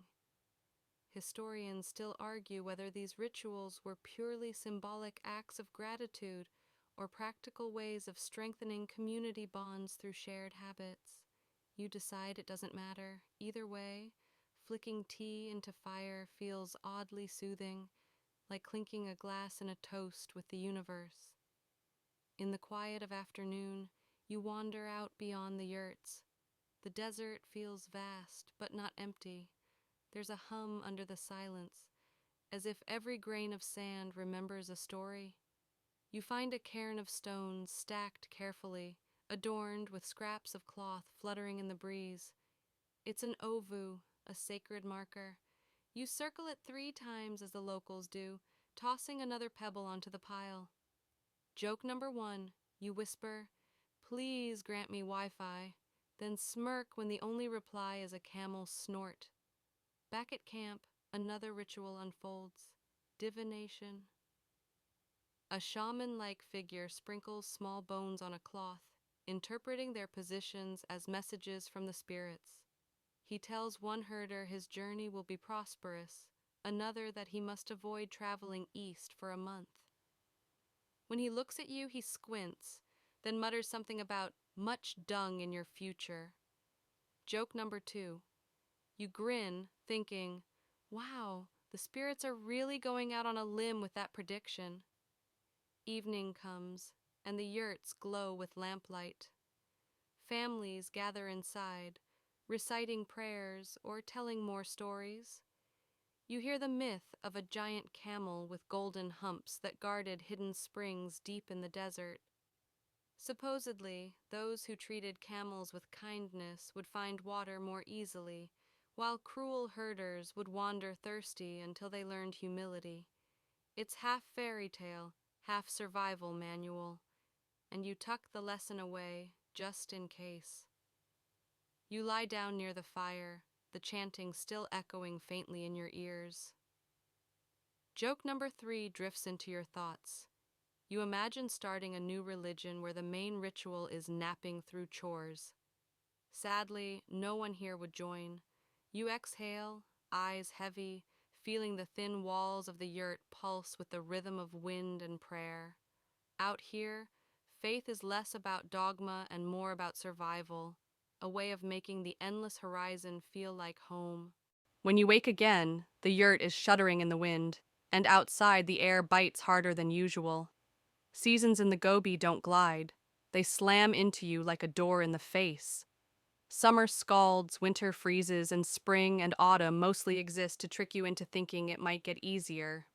Historians still argue whether these rituals were purely symbolic acts of gratitude or practical ways of strengthening community bonds through shared habits. You decide it doesn't matter. Either way, flicking tea into fire feels oddly soothing, like clinking a glass in a toast with the universe. In the quiet of afternoon, you wander out beyond the yurts. The desert feels vast, but not empty. There's a hum under the silence, as if every grain of sand remembers a story. You find a cairn of stones stacked carefully, adorned with scraps of cloth fluttering in the breeze. It's an ovu, a sacred marker. You circle it 3 times as the locals do, tossing another pebble onto the pile. Joke number 1, you whisper, "Please grant me Wi-Fi," then smirk when the only reply is a camel snort. Back at camp, another ritual unfolds. Divination. A shaman-like figure sprinkles small bones on a cloth, interpreting their positions as messages from the spirits. He tells one herder his journey will be prosperous, another that he must avoid traveling east for a month. When he looks at you, he squints, then mutters something about much dung in your future. Joke number 2. You grin, thinking, wow, the spirits are really going out on a limb with that prediction. Evening comes, and the yurts glow with lamplight. Families gather inside, reciting prayers or telling more stories. You hear the myth of a giant camel with golden humps that guarded hidden springs deep in the desert. Supposedly, those who treated camels with kindness would find water more easily, while cruel herders would wander thirsty until they learned humility. It's half fairy tale, half survival manual, and you tuck the lesson away just in case. You lie down near the fire, the chanting still echoing faintly in your ears. Joke number 3 drifts into your thoughts. You imagine starting a new religion where the main ritual is napping through chores. Sadly, no one here would join. You exhale, eyes heavy, feeling the thin walls of the yurt pulse with the rhythm of wind and prayer. Out here, faith is less about dogma and more about survival, a way of making the endless horizon feel like home. When you wake again, the yurt is shuddering in the wind, and outside the air bites harder than usual. Seasons in the Gobi don't glide. They slam into you like a door in the face. Summer scalds, winter freezes, and spring and autumn mostly exist to trick you into thinking it might get easier.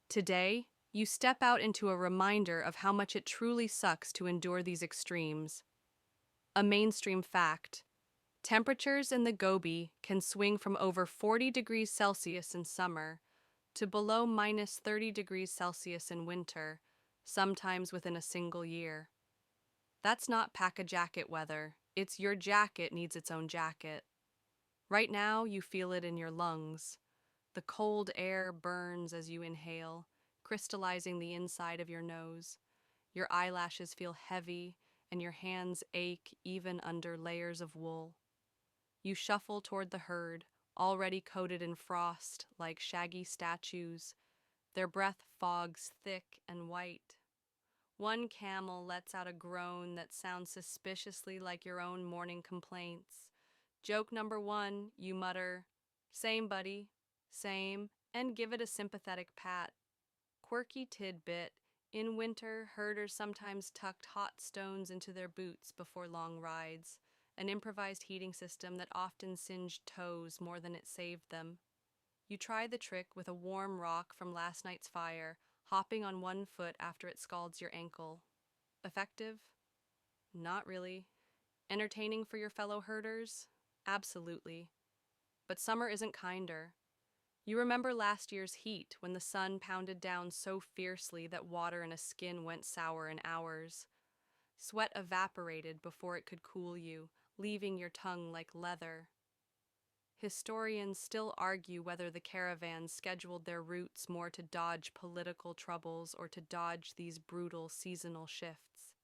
Today, you step out into a reminder of how much it truly sucks to endure these extremes. A mainstream fact: temperatures in the Gobi can swing from over 40 degrees Celsius in summer to below minus 30 degrees Celsius in winter, sometimes within a single year. That's not pack-a-jacket weather. It's your jacket needs its own jacket. Right now, you feel it in your lungs. The cold air burns as you inhale, crystallizing the inside of your nose. Your eyelashes feel heavy, and your hands ache even under layers of wool. You shuffle toward the herd, already coated in frost like shaggy statues. Their breath fogs thick and white. One camel lets out a groan that sounds suspiciously like your own morning complaints. Joke number 1, you mutter, "Same, buddy, same," and give it a sympathetic pat. Quirky tidbit: in winter, herders sometimes tucked hot stones into their boots before long rides, an improvised heating system that often singed toes more than it saved them. You try the trick with a warm rock from last night's fire, hopping on one foot after it scalds your ankle. Effective? Not really. Entertaining for your fellow herders? Absolutely. But summer isn't kinder. You remember last year's heat when the sun pounded down so fiercely that water in a skin went sour in hours. Sweat evaporated before it could cool you, leaving your tongue like leather. Historians still argue whether the caravans scheduled their routes more to dodge political troubles or to dodge these brutal seasonal shifts.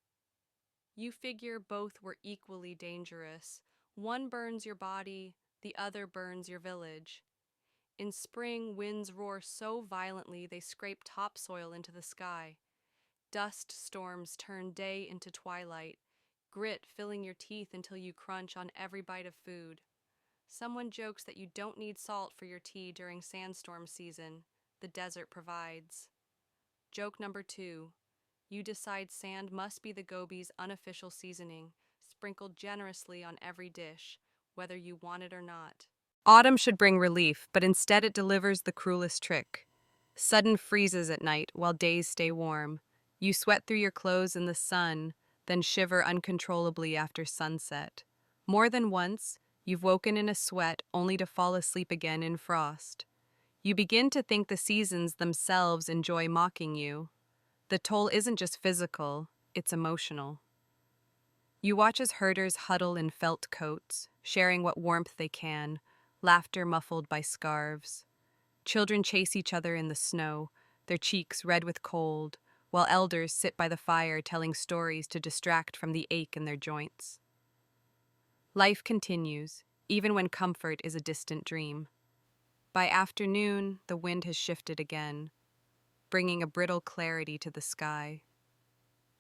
You figure both were equally dangerous. One burns your body, the other burns your village. In spring, winds roar so violently they scrape topsoil into the sky. Dust storms turn day into twilight, grit filling your teeth until you crunch on every bite of food. Someone jokes that you don't need salt for your tea during sandstorm season. The desert provides. Joke number 2. You decide sand must be the Gobi's unofficial seasoning, sprinkled generously on every dish, whether you want it or not. Autumn should bring relief, but instead it delivers the cruelest trick. Sudden freezes at night while days stay warm. You sweat through your clothes in the sun, then shiver uncontrollably after sunset. More than once, you've woken in a sweat only to fall asleep again in frost. You begin to think the seasons themselves enjoy mocking you. The toll isn't just physical, it's emotional. You watch as herders huddle in felt coats, sharing what warmth they can, laughter muffled by scarves. Children chase each other in the snow, their cheeks red with cold, while elders sit by the fire telling stories to distract from the ache in their joints. Life continues, even when comfort is a distant dream. By afternoon, the wind has shifted again, bringing a brittle clarity to the sky.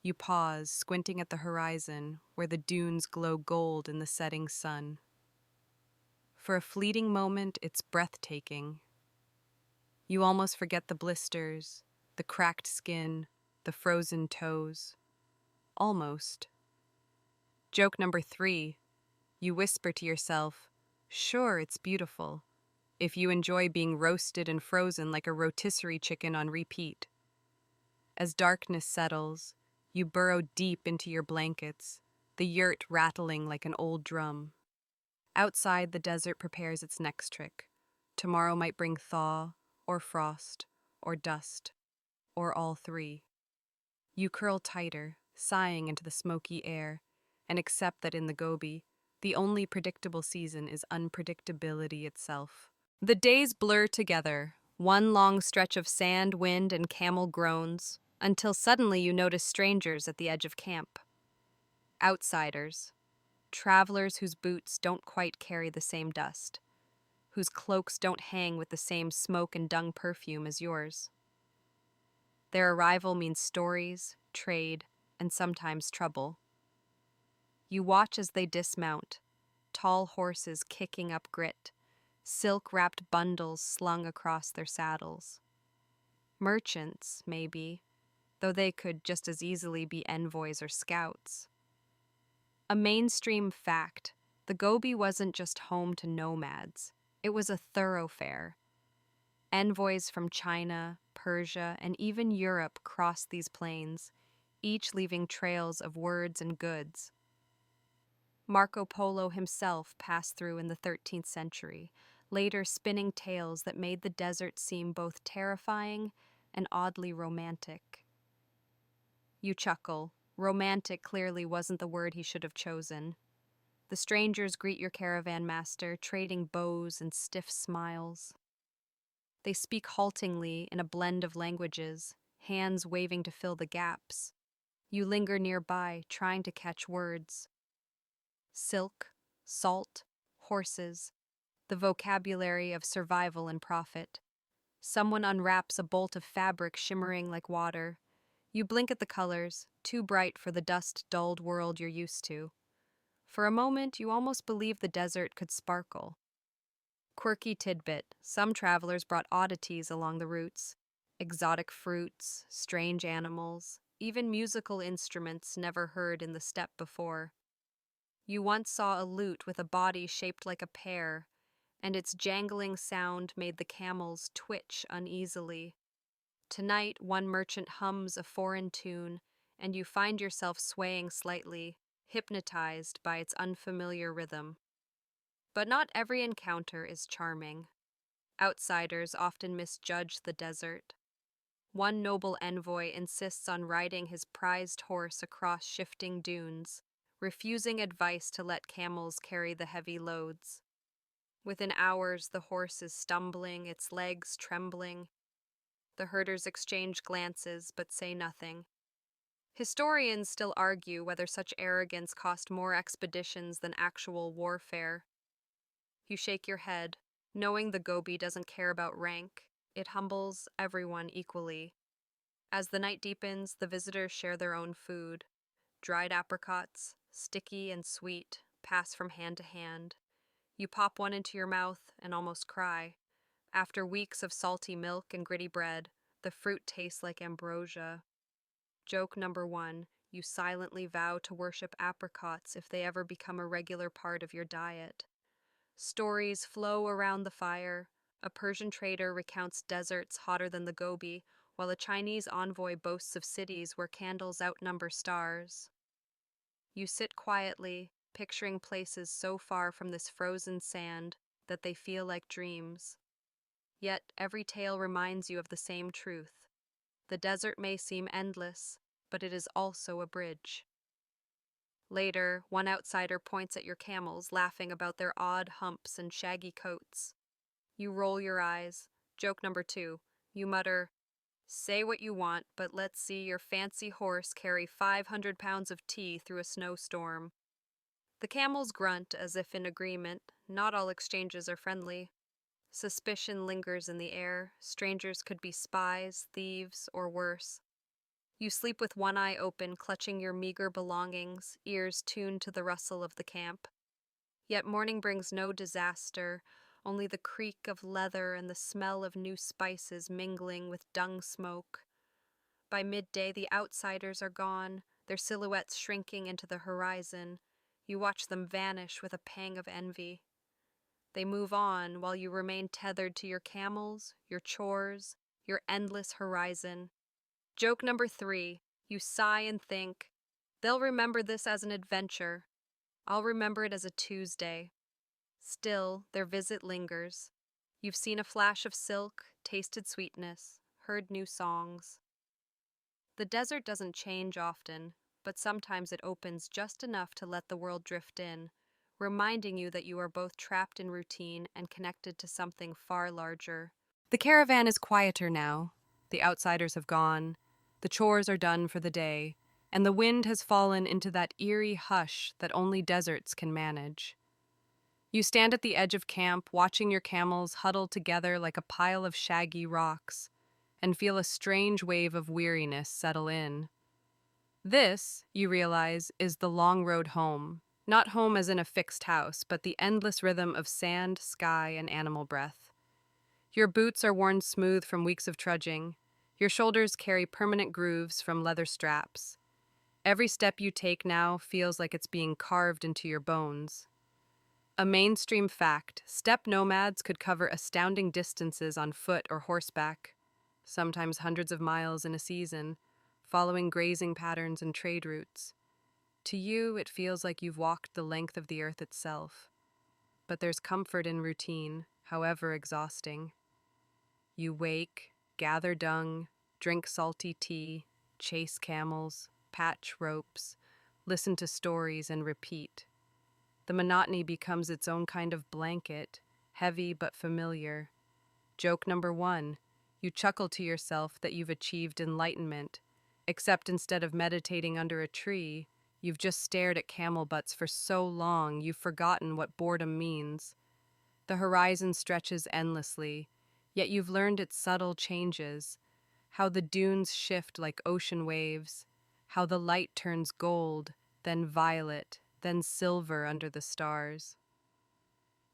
You pause, squinting at the horizon, where the dunes glow gold in the setting sun. For a fleeting moment, it's breathtaking. You almost forget the blisters, the cracked skin, the frozen toes. Almost. Joke number 3. You whisper to yourself, sure, it's beautiful, if you enjoy being roasted and frozen like a rotisserie chicken on repeat. As darkness settles, you burrow deep into your blankets, the yurt rattling like an old drum. Outside, the desert prepares its next trick. Tomorrow might bring thaw, or frost, or dust, or all three. You curl tighter, sighing into the smoky air, and accept that in the Gobi, the only predictable season is unpredictability itself. The days blur together, one long stretch of sand, wind, and camel groans, until suddenly you notice strangers at the edge of camp. Outsiders, travelers whose boots don't quite carry the same dust, whose cloaks don't hang with the same smoke and dung perfume as yours. Their arrival means stories, trade, and sometimes trouble. You watch as they dismount, tall horses kicking up grit, silk-wrapped bundles slung across their saddles. Merchants, maybe, though they could just as easily be envoys or scouts. A mainstream fact, the Gobi wasn't just home to nomads. It was a thoroughfare. Envoys from China, Persia, and even Europe crossed these plains, each leaving trails of words and goods. Marco Polo himself passed through in the 13th century, later spinning tales that made the desert seem both terrifying and oddly romantic. You chuckle. Romantic clearly wasn't the word he should have chosen. The strangers greet your caravan master, trading bows and stiff smiles. They speak haltingly in a blend of languages, hands waving to fill the gaps. You linger nearby, trying to catch words. Silk, salt, horses, the vocabulary of survival and profit. Someone unwraps a bolt of fabric shimmering like water. You blink at the colors, too bright for the dust-dulled world you're used to. For a moment, you almost believe the desert could sparkle. Quirky tidbit, some travelers brought oddities along the routes. Exotic fruits, strange animals, even musical instruments never heard in the steppe before. You once saw a lute with a body shaped like a pear, and its jangling sound made the camels twitch uneasily. Tonight, one merchant hums a foreign tune, and you find yourself swaying slightly, hypnotized by its unfamiliar rhythm. But not every encounter is charming. Outsiders often misjudge the desert. One noble envoy insists on riding his prized horse across shifting dunes, refusing advice to let camels carry the heavy loads. Within hours, the horse is stumbling, its legs trembling. The herders exchange glances but say nothing. Historians still argue whether such arrogance cost more expeditions than actual warfare. You shake your head, knowing the Gobi doesn't care about rank. It humbles everyone equally. As the night deepens, the visitors share their own food. Dried apricots, sticky and sweet, pass from hand to hand. You pop one into your mouth and almost cry. After weeks of salty milk and gritty bread, the fruit tastes like ambrosia. Joke number 1, you silently vow to worship apricots if they ever become a regular part of your diet. Stories flow around the fire. A Persian trader recounts deserts hotter than the Gobi, while a Chinese envoy boasts of cities where candles outnumber stars. You sit quietly, picturing places so far from this frozen sand that they feel like dreams. Yet every tale reminds you of the same truth. The desert may seem endless, but it is also a bridge. Later, one outsider points at your camels, laughing about their odd humps and shaggy coats. You roll your eyes. Joke number 2. You mutter, say what you want, but let's see your fancy horse carry 500 pounds of tea through a snowstorm. The camels grunt as if in agreement. Not all exchanges are friendly. Suspicion lingers in the air. Strangers could be spies, thieves, or worse. You sleep with one eye open, clutching your meager belongings, ears tuned to the rustle of the camp. Yet morning brings no disaster, only the creak of leather and the smell of new spices mingling with dung smoke. By midday, the outsiders are gone, their silhouettes shrinking into the horizon. You watch them vanish with a pang of envy. They move on while you remain tethered to your camels, your chores, your endless horizon. Joke number 3. You sigh and think, they'll remember this as an adventure. I'll remember it as a Tuesday. Still, their visit lingers. You've seen a flash of silk, tasted sweetness, heard new songs. The desert doesn't change often, but sometimes it opens just enough to let the world drift in, reminding you that you are both trapped in routine and connected to something far larger. The caravan is quieter now. The outsiders have gone. The chores are done for the day, and the wind has fallen into that eerie hush that only deserts can manage. You stand at the edge of camp, watching your camels huddle together like a pile of shaggy rocks, and feel a strange wave of weariness settle in. This, you realize, is the long road home. Not home as in a fixed house, but the endless rhythm of sand, sky, and animal breath. Your boots are worn smooth from weeks of trudging. Your shoulders carry permanent grooves from leather straps. Every step you take now feels like it's being carved into your bones. A mainstream fact, steppe nomads could cover astounding distances on foot or horseback, sometimes hundreds of miles in a season, following grazing patterns and trade routes. To you, it feels like you've walked the length of the earth itself. But there's comfort in routine, however exhausting. You wake, gather dung, drink salty tea, chase camels, patch ropes, listen to stories, and repeat. The monotony becomes its own kind of blanket, heavy but familiar. Joke number 1. You chuckle to yourself that you've achieved enlightenment, except instead of meditating under a tree, you've just stared at camel butts for so long you've forgotten what boredom means. The horizon stretches endlessly, yet you've learned its subtle changes, how the dunes shift like ocean waves, how the light turns gold, then violet, then silver under the stars.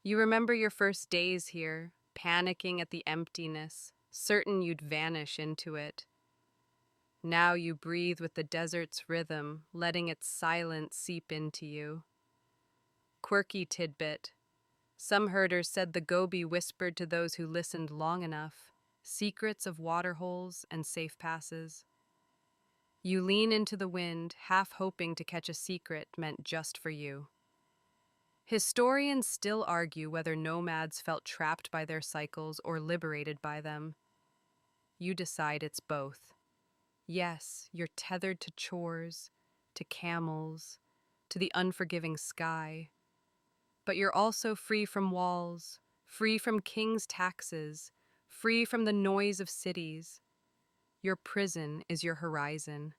You remember your first days here, panicking at the emptiness, certain you'd vanish into it. Now you breathe with the desert's rhythm, letting its silence seep into you. Quirky tidbit. Some herders said the Gobi whispered to those who listened long enough, secrets of waterholes and safe passes. You lean into the wind, half hoping to catch a secret meant just for you. Historians still argue whether nomads felt trapped by their cycles or liberated by them. You decide it's both. Yes, you're tethered to chores, to camels, to the unforgiving sky. But you're also free from walls, free from king's taxes, free from the noise of cities. Your prison is your horizon.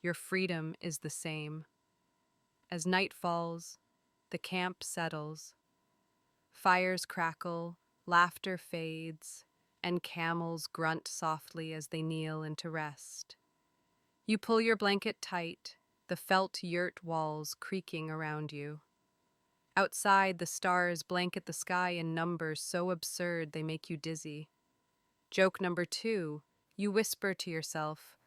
Your freedom is the same. As night falls, the camp settles. Fires crackle, laughter fades, and camels grunt softly as they kneel into rest. You pull your blanket tight, the felt yurt walls creaking around you. Outside, the stars blanket the sky in numbers so absurd they make you dizzy. Joke number 2, you whisper to yourself,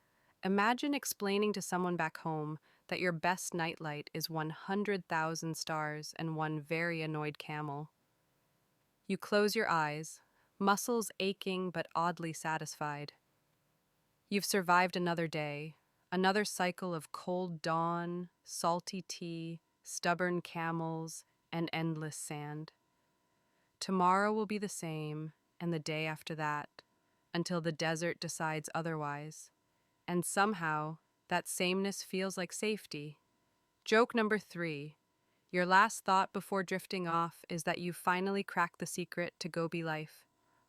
imagine explaining to someone back home that your best nightlight is 100,000 stars and one very annoyed camel. You close your eyes, muscles aching but oddly satisfied. You've survived another day, another cycle of cold dawn, salty tea, stubborn camels, and endless sand. Tomorrow will be the same, and the day after that, until the desert decides otherwise. And somehow, that sameness feels like safety. Joke number 3. Your last thought before drifting off is that you've finally cracked the secret to Gobi life.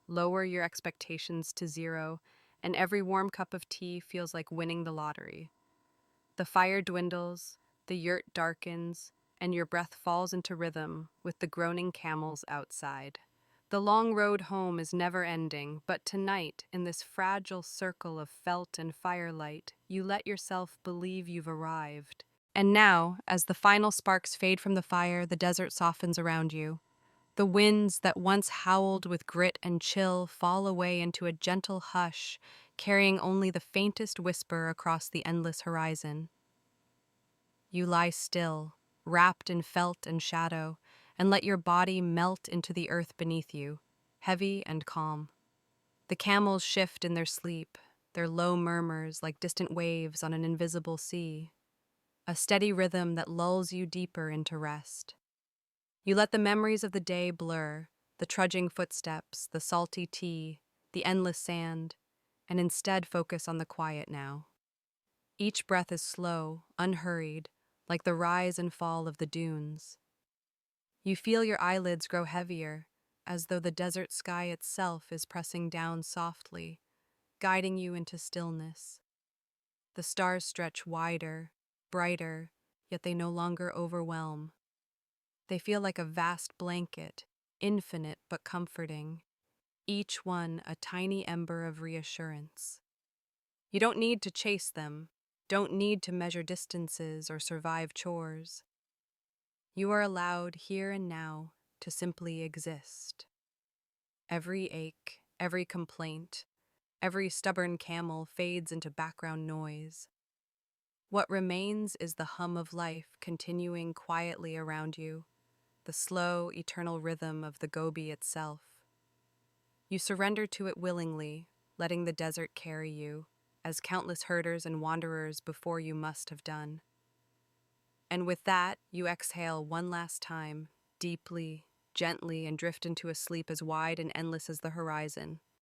Lower your expectations to zero, and every warm cup of tea feels like winning the lottery. The fire dwindles, the yurt darkens, and your breath falls into rhythm with the groaning camels outside. The long road home is never ending, but tonight, in this fragile circle of felt and firelight, you let yourself believe you've arrived. And now, as the final sparks fade from the fire, the desert softens around you. The winds that once howled with grit and chill fall away into a gentle hush, carrying only the faintest whisper across the endless horizon. You lie still, wrapped in felt and shadow, and let your body melt into the earth beneath you, heavy and calm. The camels shift in their sleep, their low murmurs like distant waves on an invisible sea, a steady rhythm that lulls you deeper into rest. You let the memories of the day blur, the trudging footsteps, the salty tea, the endless sand, and instead focus on the quiet now. Each breath is slow, unhurried, like the rise and fall of the dunes. You feel your eyelids grow heavier, as though the desert sky itself is pressing down softly, guiding you into stillness. The stars stretch wider, brighter, yet they no longer overwhelm. They feel like a vast blanket, infinite but comforting, each one a tiny ember of reassurance. You don't need to chase them, don't need to measure distances or survive chores. You are allowed here and now to simply exist. Every ache, every complaint, every stubborn camel fades into background noise. What remains is the hum of life continuing quietly around you, the slow, eternal rhythm of the Gobi itself. You surrender to it willingly, letting the desert carry you, as countless herders and wanderers before you must have done. And with that, you exhale one last time, deeply, gently, and drift into a sleep as wide and endless as the horizon.